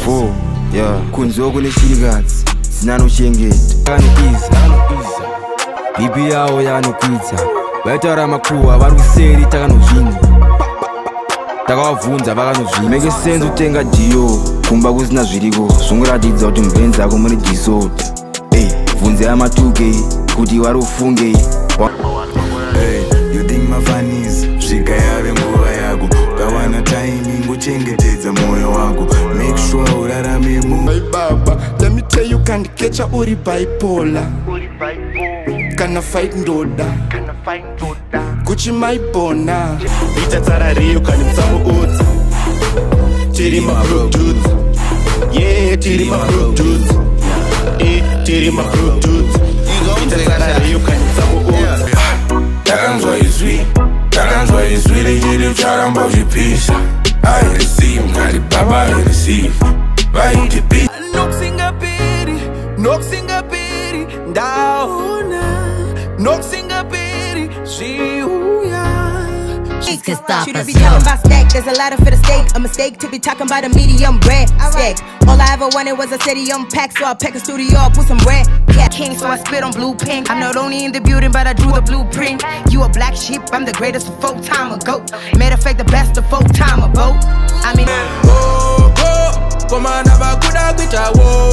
4 yeah kunzo kune chirikadzi zinanochengeta bibi yawo yanokwidza vaitaura makruwa vari kuseri takanozvinza takavabvunza vakanozvinza make sense utenga dio kumba kusina zviriko zvongoratidza kuti mbenzi ako muri disorder bvunzai ama2K kuti vari ufunge you think mafanizi svika yave nguva yako kawana timing uchengetedza moyo wako make sure urarame my baba let me tell you can't catch a uri bipolar kana fight ndoda kuchi my bona itatsara rio kani mtsambo uti tiri ma broke dudes yeah tiri ma broke dudes tiri ma broke dudes itatsara rio kani mtsambo uti takanzwa izwi richiri ucharamba uchipisa airisive ngati baba airisive vaiti pi nokusingaperi ndaona nokusingaperi zviuya. Should be talking about stack, there's a ladder for the steak. A mistake to be talking about a medium bread steak. All I ever wanted was a city unpacked, so I pack a studio up with some bread. Yeah, king, so I spit on blue pink. I'm not only in the building, but I drew the blueprint. You a black sheep, I'm the greatest of 4 time ago. Matter of fact, the best of 4 time ago. I mean, Komanda bakuda kucha wo.